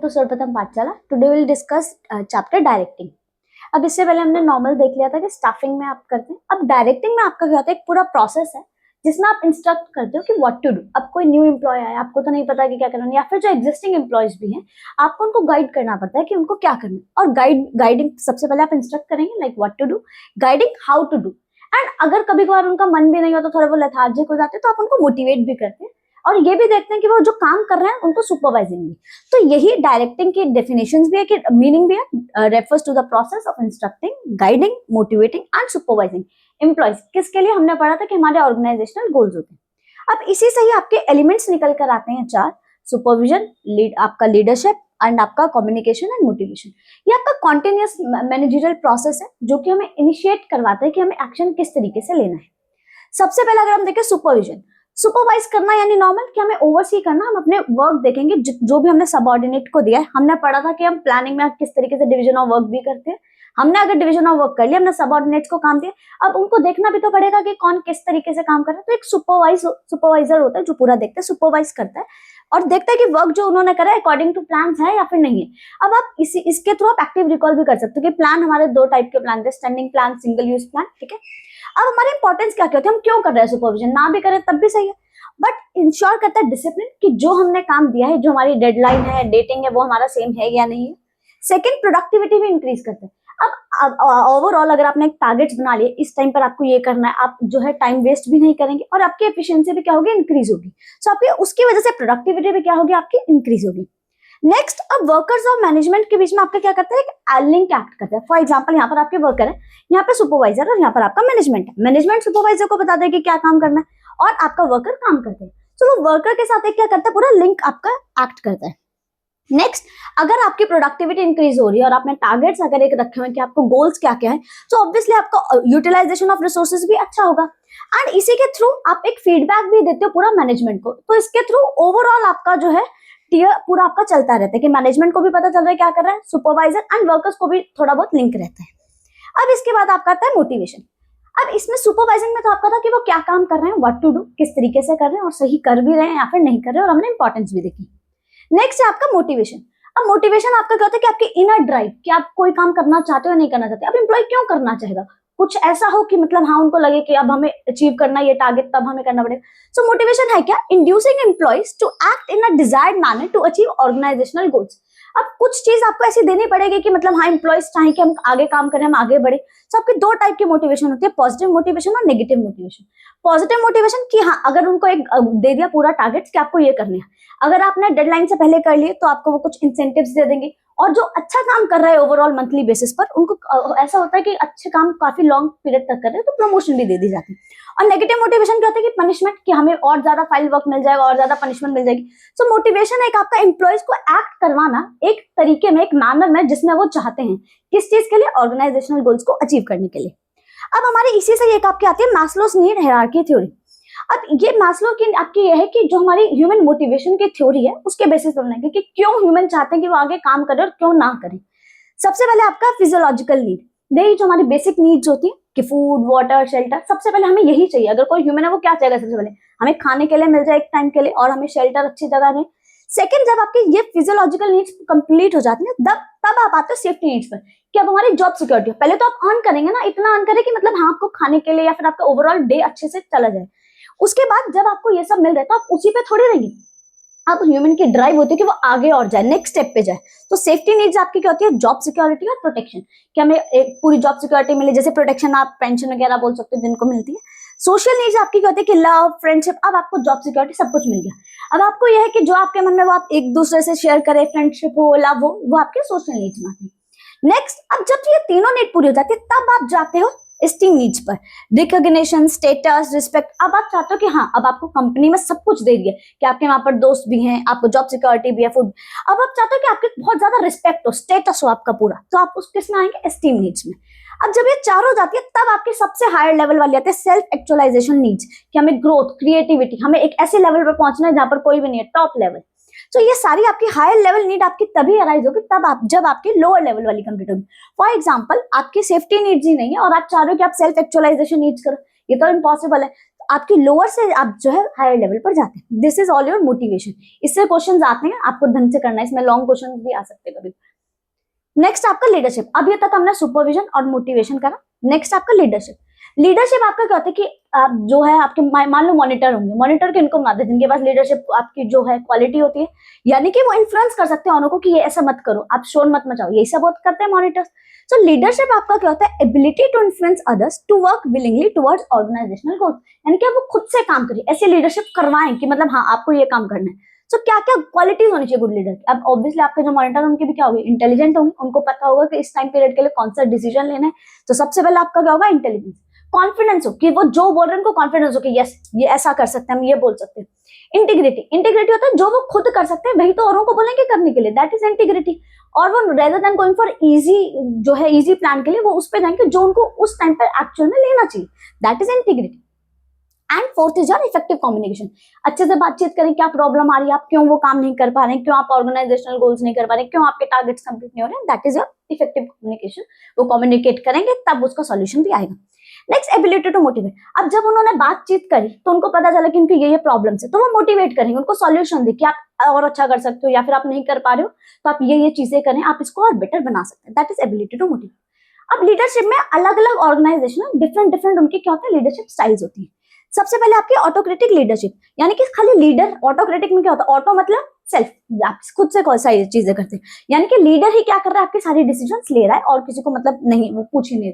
To सर्वप्रथम पाठशाला। Today will discuss chapter directing. अब इससे पहले हमने नॉर्मल देख लिया था कि स्टाफिंग में आप करते हैं। अब डायरेक्टिंग में आपका क्या होता है, एक पूरा प्रोसेस है जिसमें आप इंस्ट्रक्ट करते हो कि व्हाट टू डू। अब कोई न्यू एम्प्लॉय आया, आपको तो नहीं पता कि क्या करना है, या फिर जो एग्जिस्टिंग एम्प्लॉयज भी हैं आपको उनको गाइड करना पड़ता है कि उनको क्या करना है। और गाइडिंग सबसे पहले आप इंस्ट्रक्ट करेंगे like what to do, guiding how to do. And अगर कभी कभार उनका मन भी नहीं होता, थोड़ा वो लेथार्जिक हो जाते हैं, तो आप उनको मोटिवेट भी करते हैं और ये भी देखते हैं कि वो जो काम कर रहे हैं उनको सुपरवाइजिंग भी। तो यही डायरेक्टिंग की डेफिनेशंस भी है कि मीनिंग भी है, refers to the process of instructing, guiding, motivating and supervising employees. किसके लिए? हमने पढ़ा था कि हमारे ऑर्गेनाइजेशनल गोल्स होते हैं। अब इसी से ही आपके एलिमेंट्स निकल कर आते हैं चार: सुपरविजन, आपका लीडरशिप एंड आपका कम्युनिकेशन एंड मोटिवेशन। ये आपका कॉन्टिन्यूअस मैनेजरियल प्रोसेस है जो कि हमें इनिशिएट करवाता है कि हमें एक्शन किस तरीके से लेना है। सबसे पहले अगर हम देखें सुपरविजन, सुपरवाइज करना यानी नॉर्मल कि हमें ओवरसी करना। हम अपने वर्क देखेंगे जो भी हमने सबऑर्डिनेट को दिया है। हमने पढ़ा था कि हम प्लानिंग में किस तरीके से डिवीजन ऑफ वर्क भी करते हैं। हमने अगर डिवीजन ऑफ वर्क कर लिया, हमने सबऑर्डिनेट्स को काम दिया, अब उनको देखना भी तो पड़ेगा कि कौन किस तरीके से काम कर रहा है। तो एक सुपरवाइजर होता है जो पूरा देखता है, सुपरवाइज करता है और देखता है कि वर्क जो उन्होंने करा है अकॉर्डिंग टू प्लान है या फिर नहीं है। अब आप इसके थ्रू आप एक्टिव रिकॉल भी कर सकते हो कि प्लान, हमारे दो टाइप के प्लान थे, standing plan, single use plan. ठीक है, अब हमारे इंपॉर्टेंस क्या क्या होती है, हम क्यों कर रहे हैं सुपरविजन? ना भी करें तब भी सही है, बट इंश्योर करता है डिसिप्लिन कि जो हमने काम दिया है, जो हमारी डेडलाइन है, डेटिंग है, वो हमारा सेम है या नहीं है। सेकंड, प्रोडक्टिविटी भी इंक्रीज करते हैं। अब ओवरऑल अगर आपने एक टारगेट्स बना लिए, इस टाइम पर आपको ये करना है, आप जो है टाइम वेस्ट भी नहीं करेंगे और आपकी एफिशिएंसी भी क्या होगी, इंक्रीज होगी। सो आपकी उसकी वजह से प्रोडक्टिविटी भी क्या होगी, आपकी इंक्रीज होगी। नेक्स्ट, अब वर्कर्स और मैनेजमेंट के बीच में आपका क्या करता है, एक लिंक एक्ट करता है। फॉर एग्जांपल, यहाँ पर आपके वर्कर है, यहाँ पे सुपरवाइजर और यहाँ पर आपका मैनेजमेंट है। मैनेजमेंट सुपरवाइजर को बताता है कि क्या काम करना है और आपका वर्कर काम करते हैं। तो वो वर्कर के साथ एक क्या करता है, पूरा लिंक आपका एक्ट करता है। नेक्स्ट, अगर आपकी प्रोडक्टिविटी इंक्रीज हो रही है और आपने टारगेट्स अगर एक रखे हुए कि आपको गोल्स क्या क्या है, तो ऑब्वियसली आपका यूटिलाइजेशन ऑफ रिसोर्सेज भी अच्छा होगा। एंड इसी के थ्रू आप एक फीडबैक भी देते हो पूरा मैनेजमेंट को। तो इसके थ्रू ओवरऑल आपका जो है पूरा आपका चलता रहता है कि मैनेजमेंट को भी पता चल रहा है क्या कर रहा है, सुपरवाइजर एंड वर्कर्स को भी थोड़ा बहुत लिंक रहता है। अब इसके बाद आपका आता है मोटिवेशन। अब इसमें सुपरवाइजिंग में तो आपका था कि वो क्या काम कर रहे हैं, व्हाट टू डू, किस तरीके से कर रहे हैं और सही कर भी रहे हैं या फिर नहीं कर रहे हैं, और हमने इंपॉर्टेंस भी देखी। नेक्स्ट है आपका मोटिवेशन। अब मोटिवेशन आपका क्या होता है कि आपकी इनर ड्राइव, कि आप कोई काम करना चाहते हो या नहीं करना चाहते। अब एम्प्लॉय क्यों करना चाहेगा? कुछ ऐसा हो कि मतलब हाँ उनको लगे कि अब हमें अचीव करना ये टारगेट, तब हमें करना पड़ेगा। सो मोटिवेशन है क्या, inducing employees to act in a desired manner to achieve organisational goals. अब कुछ चीज आपको ऐसी देनी पड़ेगी कि मतलब हाँ एम्प्लॉयज चाहे कि हम आगे काम करें, हम आगे बढ़े। तो आपके दो टाइप की मोटिवेशन होती है, पॉजिटिव मोटिवेशन और नेगेटिव मोटिवेशन। पॉजिटिव मोटिवेशन कि हाँ अगर उनको एक दे दिया पूरा टारगेट कि आपको ये करने हैं, अगर आपने डेडलाइन से पहले कर लिए तो आपको वो कुछ इंसेंटिव्स दे देंगे। और जो अच्छा काम कर रहा है ओवरऑल मंथली बेसिस पर, उनको ऐसा होता है कि अच्छे काम काफी लॉन्ग पीरियड तक कर रहे हैं तो प्रमोशन भी दे दी जाती है। और नेगेटिव मोटिवेशन क्या होता है कि पनिशमेंट, कि हमें और ज्यादा फाइल वर्क मिल जाएगा और ज्यादा पनिशमेंट मिल जाएगी। सो मोटिवेशन एक आपका एम्प्लॉयज को एक्ट करवाना एक तरीके में, एक मैनर में जिसमें वो चाहते हैं, किस चीज के लिए, ऑर्गेनाइजेशनल गोल्स को अचीव करने के लिए। अब हमारी इसी से एक आपकी आती है मैस्लोस नीड हायरार्की थ्योरी। अब ये मैस्लो की आपकी ये है कि जो हमारी ह्यूमन मोटिवेशन की थ्योरी है उसके बेसिस पर बनाएंगे कि क्यों ह्यूमन चाहते हैं कि वो आगे काम करे और क्यों ना करे। सबसे पहले आपका फिजियोलॉजिकल नीड, यही जो हमारी बेसिक नीड्स होती है कि फूड, वाटर, शेल्टर, सबसे पहले हमें यही चाहिए। अगर कोई ह्यूमन है वो क्या चाहेगा, सबसे पहले हमें खाने के लिए मिल जाए एक टाइम के लिए और हमें शेल्टर अच्छी जगह रहे। सेकंड, जब आपकी ये फिजियोलॉजिकल नीड्स कंप्लीट हो जाती है तब आप आते हो सेफ्टी नीड्स पर कि अब हमारी जॉब सिक्योरिटी है। पहले तो आप अर्न करेंगे ना, इतना अर्न करें कि मतलब हाँ आपको खाने के लिए या फिर आपका ओवरऑल डे अच्छे से चला जाए। उसके बाद जब आपको ये सब मिल रहा है तो आप उसी पे थोड़ी रहेंगे, आप ह्यूमन की ड्राइव होती है कि वो आगे और जाए, नेक्स्ट स्टेप पे जाए। तो सेफ्टी नीड्स आपकी क्या होती है, जॉब सिक्योरिटी और प्रोटेक्शन, कि हमें एक पूरी जॉब सिक्योरिटी मिले, जैसे प्रोटेक्शन आप पेंशन वगैरह बोल सकते हो जिनको मिलती है। सोशल नीड्स आपकी क्या होती है कि लव, फ्रेंडशिप, अब आपको जॉब सिक्योरिटी सब कुछ मिल गया। अब आपको यह है कि जो आपके मन में वो आप एक दूसरे से शेयर करें, फ्रेंडशिप हो, लव हो, वो आपके सोशल नीड्स में आती है। नेक्स्ट, अब जब ये तीनों नीड पूरी हो जाती है तब आप जाते हो एस्टीम नीड्स पर, रिकॉग्निशन, स्टेटस, रिस्पेक्ट। अब आप चाहते हो कि हाँ अब आपको कंपनी में सब कुछ दे दिया कि आपके वहां पर दोस्त भी हैं, आपको जॉब सिक्योरिटी भी है, फूड। अब आप चाहते हो कि आपके बहुत ज्यादा रिस्पेक्ट हो, स्टेटस हो आपका पूरा, तो आप उस किस में आएंगे, एस्टीम नीड्स में। अब जब ये चारों जाती है तब आपके सबसे हायर लेवल वाली आती है सेल्फ एक्चुअलाइजेशन नीड्स, कि हमें ग्रोथ, क्रिएटिविटी, हमें एक ऐसे लेवल पर पहुंचना है जहां पर कोई भी नहीं है, टॉप लेवल। तो ये सारी आपकी हायर लेवल नीड आपकी तभी अराइज होगी जब आपकी लोअर लेवल वाली कंप्लीट होगी। फॉर एग्जांपल, आपकी सेफ्टी नीड्स ही नहीं है और आप चाह रहे हो कि आप सेल्फ एक्चुअलाइजेशन नीड्स करो, ये तो इम्पॉसिबल है। तो आपकी लोअर से आप जो है हायर लेवल पर जाते हैं। This is all your motivation. इससे क्वेश्चंस आते हैं, आपको ढंग से करना है, इसमें लॉन्ग क्वेश्चंस भी आ सकते हैं कभी। नेक्स्ट आपका लीडरशिप। अब ये तक हमने सुपरविजन और मोटिवेशन करा। नेक्स्ट आपका लीडरशिप। लीडरशिप आपका क्या होता है कि आप जो है आपके मान लो मॉनिटर होंगे, मॉनिटर के इनको बनाते हैं जिनके पास लीडरशिप आपकी जो है क्वालिटी होती है, यानी कि वो इन्फ्लुएंस कर सकते हैं औरों को कि ये ऐसा मत करो, आप शोर मत मचाओ, यही सब करते हैं मॉनिटर्स। सो लीडरशिप आपका क्या होता है? Ability to influence others to work willingly towards organisational goal, यानी कि वो खुद से काम करिए, ऐसे लीडरशिप करवाएं कि मतलब हाँ आपको ये काम करना है। सो क्या क्या क्वालिटीज होनी चाहिए गुड लीडर की? अब ऑब्वियसली आपके जो मॉनिटर उनके भी क्या होंगे? इंटेलिजेंट होंगे, उनको पता होगा कि इस टाइम पीरियड के लिए कौन सा डिसीजन लेना है। तो सबसे पहले आपका क्या होगा? इंटेलिजेंस। कॉन्फिडेंस हो कि वो जो बोल रहे हैं उनको कॉन्फिडेंस हो कि यस ये ऐसा कर सकते हैं, हम ये बोल सकते हैं। इंटीग्रिटी। इंटीग्रिटी होता है जो वो खुद कर सकते हैं वही तो औरों को बोलेंगे करने के लिए, दैट इज इंटीग्रिटी। और वो rather than going for easy जो है इजी प्लान के लिए वो उस पे जाएंगे जो उनको उस टाइम पर एक्चुअल में लेना चाहिए, that is integrity. And fourth is your effective communication. अच्छे से बातचीत करें, क्या प्रॉब्लम आ रही है, आप क्यों वो काम नहीं कर पा रहे हैं, क्यों आप ऑर्गेनाइजेशनल गोल्स नहीं कर पा रहे हैं, क्यों आपके टारगेट्स कंप्लीट नहीं हो रहे हैं, that is your effective communication. वो कम्युनिकेट करेंगे तब उसका सॉल्यूशन भी आएगा। Next ability to motivate. अब जब उन्होंने बातचीत करी तो उनको पता चला कि उनकी ये प्रॉब्लम्स है, तो वो मोटिवेट करेंगे, उनको सॉल्यूशन दे कि आप और अच्छा कर सकते हो, या फिर आप नहीं कर पा रहे हो तो आप ये चीजें करें, आप इसको और बेटर बना सकते हैं, that is ability to motivate. अब लीडरशिप में अलग अलग ऑर्गेनाइजेशन डिफरेंट डिफरेंट उनकी क्या होता है? लीडरशिप स्टाइल्स होती है। सबसे पहले आपकी ऑटोक्रेटिक लीडरशिप, यानी कि खाली लीडर। ऑटोक्रेटिक में क्या होता है? ऑटो मतलब सेल्फ, आप खुद से कौन सारी चीजें करते हैं, यानी कि लीडर ही क्या कर रहा है? आपके सारे डिसीजंस ले रहा है और किसी को मतलब नहीं, वो पूछ ही नहीं।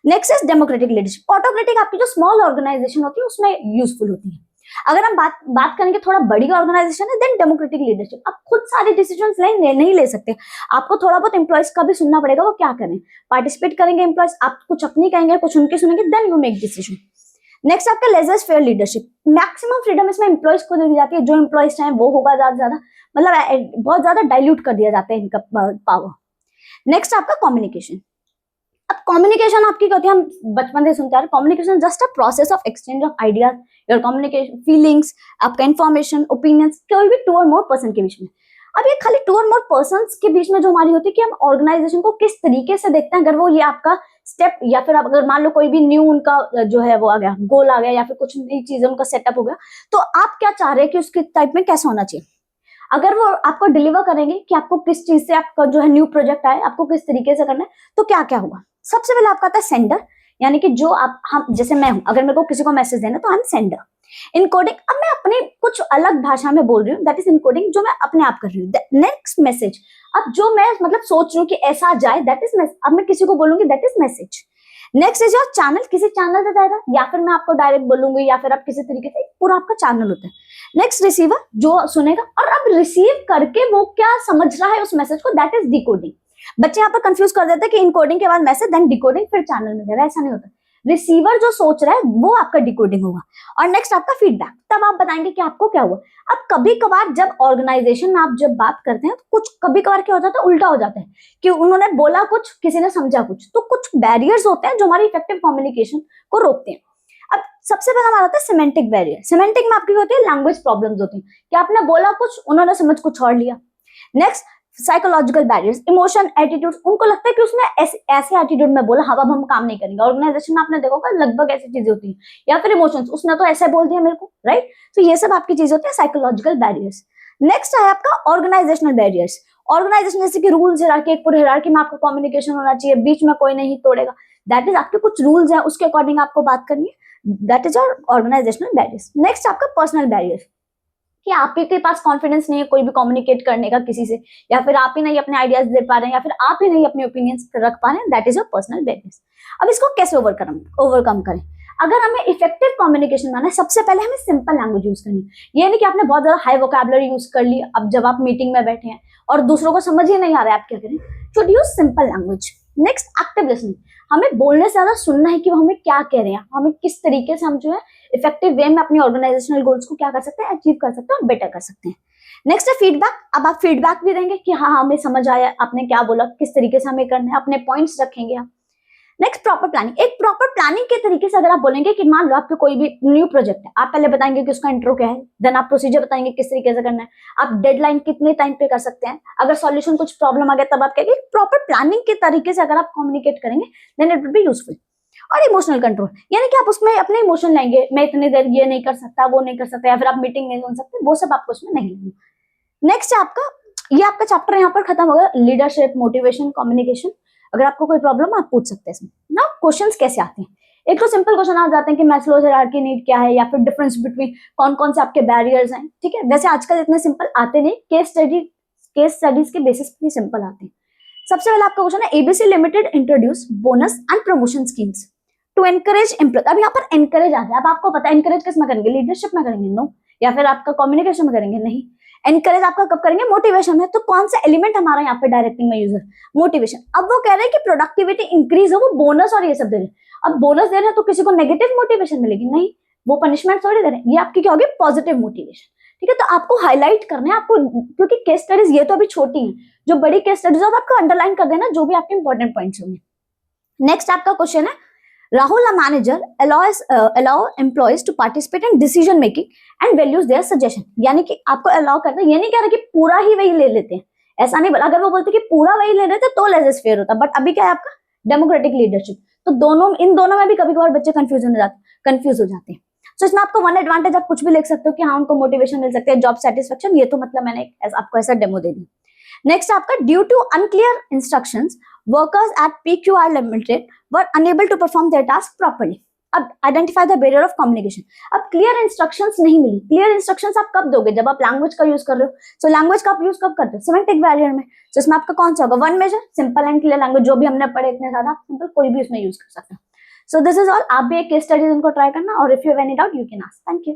Next is democratic leadership. Autocratic आपकी जो स्मॉल ऑर्गेनाइजेशन होती है उसमें यूजफुल होती है। अगर हम बात करेंगे थोड़ा बड़ी ऑर्गेनाइजेशन है, देन डेमोक्रेटिक लीडरशिप। आप खुद सारे डिसीजंस नहीं ले सकते, आपको थोड़ा बहुत एम्प्लॉयज का भी सुनना पड़ेगा, वो क्या करें, पार्टिसिपेट करेंगे एम्प्लॉयज, आप कुछ अपनी कहेंगे कुछ उनकी सुनेंगे, then you make decision. Next आपका laissez faire leadership. Maximum freedom इसमें एम्प्लॉयज को दी जाती है, जो एम्प्लॉयज चाहे वो होगा ज्यादा, मतलब बहुत ज्यादा डाइल्यूट कर दिया जाता है इनका पावर। नेक्स्ट आपका कम्युनिकेशन। अब कम्युनिकेशन आपकी क्या होती है? हम बचपन से सुनते आ रहे, communication just a process of exchange of ideas, your communication, feelings, आपका इन्फॉर्मेशन, ओपिनियंस, कोई भी टू और मोर पर्सन के बीच में। अब ये खाली टू और मोर पर्सन के बीच में जो हमारी होती है कि हम ऑर्गेनाइजेशन को किस तरीके से देखते हैं। अगर वो ये आपका स्टेप, या फिर आप अगर मान लो कोई भी न्यू उनका जो है वो आ गया, गोल आ गया, या फिर कुछ नई चीजें उनका सेटअप हो गया, तो आप क्या चाह रहे हैं कि उसके टाइप में कैसा होना चाहिए? अगर वो आपको डिलीवर करेंगे कि आपको किस चीज से आपका जो है न्यू प्रोजेक्ट आए, आपको किस तरीके से करना है, तो क्या क्या होगा? सबसे पहले आपका आता है सेंडर, यानी कि जो आप हम जैसे मैं हूं, अगर मेरे को किसी को मैसेज देना तो आई एम सेंडर। इनकोडिंग, अब मैं अपने कुछ अलग भाषा में बोल रही हूँ, दैट इज इनकोडिंग, जो मैं अपने आप कर रही हूँ। नेक्स्ट मैसेज, अब जो मैं मतलब सोच रही हूँ कि ऐसा जाए, दैट इज मैसेज, अब मैं किसी को बोलूंगी, that is message. Next is your channel, किसी चैनल से जाएगा, या फिर मैं आपको डायरेक्ट बोलूंगी, या फिर आप किसी तरीके से, पूरा आपका चैनल होता है। नेक्स्ट रिसीवर, जो सुनेगा, और अब रिसीव करके वो क्या समझ रहा है उस मैसेज को, दैट इज डिकोडिंग। बच्चे यहाँ पर कंफ्यूज कर देते हैं कि इनकोडिंग के बाद मैसेज, देन डिकोडिंग, फिर चैनल में जाएगा, ऐसा नहीं होता। रिसीवर जो सोच रहा है वो आपका डिकोडिंग होगा। और नेक्स्ट आपका फीडबैक, तब आप बताएंगे कि आपको क्या हुआ। अब कभी कभार जब ऑर्गेनाइजेशन में आप जब बात करते हैं तो कुछ कभी कभार क्या हो जाता है, उल्टा हो जाता है कि उन्होंने बोला कुछ, किसी ने समझा कुछ, तो कुछ बैरियर्स होते हैं जो हमारी इफेक्टिव कम्युनिकेशन को रोकते हैं। अब सबसे पहला हमारा होता है सिमेंटिक बैरियर। सिमेंटिक में आपकी होती है लैंग्वेज प्रॉब्लम्स होती है कि आपने बोला कुछ, उन्होंने समझ कुछ और लिया। Next psychological barriers, emotion, attitude, उनको लगता है कि उसने ऐसे एटीट्यूड में बोला, अब हम काम नहीं करेंगे। ऑर्गेनाइजेशन में आपने देखा होगा लगभग ऐसी चीजें होती है, या फिर इमोशंस, उसने तो ऐसा बोल दिया मेरे को, राइट। तो ये सब आपकी चीज होती है साइकोलॉजिकल बैरियर्स। नेक्स्ट है आपका ऑर्गेनाइजेशनल बैरियर्स। ऑर्गेनाइजेशन जैसे कि रूल्स, हियरार्की, एक पूरे हियरार्की में आपको कम्युनिकेशन होना चाहिए, बीच में कोई नहीं तोड़ेगा, दैट इज आपके कुछ रूल्स हैं, उसके अकॉर्डिंग आपको बात करनी है, that is your organisational barriers. Next आपका पर्सनल बैरियर, कि आप ही के पास कॉन्फिडेंस नहीं है कोई भी कम्युनिकेट करने का किसी से, या फिर आप ही नहीं अपने आइडियाज दे पा रहे हैं, या फिर आप ही नहीं अपने ओपिनियंस रख पा रहे हैं, that is your personal barriers. अब इसको कैसे ओवरकम करें? अगर हमें इफेक्टिव कम्युनिकेशन बनाना है, सबसे पहले हमें सिंपल लैंग्वेज यूज करनी है। ये नहीं कि आपने बहुत ज्यादा हाई वोकैबुलरी यूज कर ली, अब जब आप मीटिंग में बैठे हैं और दूसरों को समझ ही नहीं आ रहा है आप क्या करें, should use simple language. Next active listening, हमें बोलने से ज्यादा सुनना है कि वो हमें क्या कह रहे हैं, हमें किस तरीके से हम जो है इफेक्टिव वे में अपनी ऑर्गेनाइजेशनल गोल्स को क्या कर सकते हैं, अचीव कर सकते हैं और बेटर कर सकते हैं। नेक्स्ट है फीडबैक, अब आप फीडबैक भी देंगे कि हाँ हमें समझ आया, आपने क्या बोला, किस तरीके से हमें करना है, अपने पॉइंट्स रखेंगे आप। नेक्स्ट प्रॉपर प्लानिंग, एक प्रॉपर प्लानिंग के तरीके से अगर आप बोलेंगे कि मान लो आपको कोई भी न्यू प्रोजेक्ट है, आप पहले बताएंगे कि उसका इंट्रो क्या है, देन आप प्रोसीजर बताएंगे किस तरीके से करना है, आप डेडलाइन कितने टाइम पे कर सकते हैं, अगर सॉल्यूशन कुछ प्रॉब्लम आ गया तब आप कहेंगे। प्रॉपर प्लानिंग के तरीके से अगर आप कम्युनिकेट करेंगे then it will be useful. और इमोशनल कंट्रोल, यानी कि आप उसमें अपने इमोशन लेंगे, मैं इतनी देर ये नहीं कर सकता, वो नहीं कर सकता, या फिर आप मीटिंग नहीं सुन सकते, वो सब आपको उसमें नहीं लेंगे। नेक्स्ट है आपका, ये आपका चैप्टर यहाँ पर खत्म होगा, लीडरशिप, मोटिवेशन, कम्युनिकेशन। अगर आपको कोई प्रॉब्लम आप पूछ सकते हैं इसमें ना। क्वेश्चंस कैसे आते हैं, एक तो सिंपल क्वेश्चन आ जाते हैं कि मैस्लोज हायरार्की नीड क्या है, या फिर डिफरेंस बिटवीन कौन कौन से आपके बैरियर्स हैं, ठीक है। वैसे आजकल इतने सिंपल आते नहीं, केस स्टडीज के बेसिस पे सिंपल आते हैं। सबसे पहले आपका क्वेश्चन है, ABC limited introduce bonus and promotion schemes to encourage employ. अब यहाँ पर एनकरेज आ गया, अब आपको पता है एनकरेज किस में करेंगे, लीडरशिप में करेंगे, नो, या फिर आपका कम्युनिकेशन में करेंगे, नहीं। एनकरेज आपका कब करेंगे, मोटिवेशन में। तो कौन सा एलिमेंट हमारा यहाँ पे डायरेक्टिंग में यूज है, मोटिवेशन। अब वो कह रहे हैं कि प्रोडक्टिविटी इंक्रीज हो, वो बोनस और ये सब दे रहे हैं। अब बोनस दे रहे हैं तो किसी को नेगेटिव मोटिवेशन मिलेगी, नहीं, वो पनिशमेंट थोड़ी दे रहे हैं, ये आपकी क्या होगी, पॉजिटिव मोटिवेशन, ठीक है। तो आपको हाईलाइट करना है आपको, क्योंकि केस स्टडीज ये तो अभी छोटी है, जो बड़ी केस स्टडीज आपको अंडरलाइन कर देना जो भी आपके इंपॉर्टेंट पॉइंट्स होंगे। नेक्स्ट आपका क्वेश्चन है, Rahul, a manager, allow employees to participate in decision making and values their suggestion। यानी कि आपको अलाउ करना, ये नहीं कह रहा कि पूरा ही वही ले लेते हैं, ऐसा नहीं बोला। अगर वो बोलते कि पूरा वही ले लेते तो लेजेस फेयर होता, बट अभी क्या है आपका डेमोक्रेटिक लीडरशिप। तो दोनों, इन दोनों में भी कभी कभार बच्चे कंफ्यूज हो जाते हैं। तो इसमें आपको वन एडवांटेज आप कुछ भी लिख सकते हो कि हाँ उनको मोटिवेशन मिल सकते हैं, जॉब सेटिस्फेक्शन, ये तो मतलब मैंने आपको ऐसा डेमो दे दी। नेक्स्ट आपका, due to unclear instructions workers at PQR limited were unable to perform their task properly. अब identify the barrier of communication. अब क्लियर इंस्ट्रक्शंस नहीं मिली, क्लियर इंस्ट्रक्शंस आप कब दोगे, जब आप लैंग्वेज का यूज कर रहे हो। सो लैंग्वेज का आप यूज कब करते हो, सिमेंटिक बैरियर में। तो इसमें आपका कौन सा होगा, one major, simple and clear language, जो भी हमने पढ़े इतने ज्यादा सिंपल, कोई भी उसमें यूज कर सकते हो। So this is all. आप भी एक केस स्टडीज उनको ट्राई करना, और if you have any doubt you can ask. Thank you.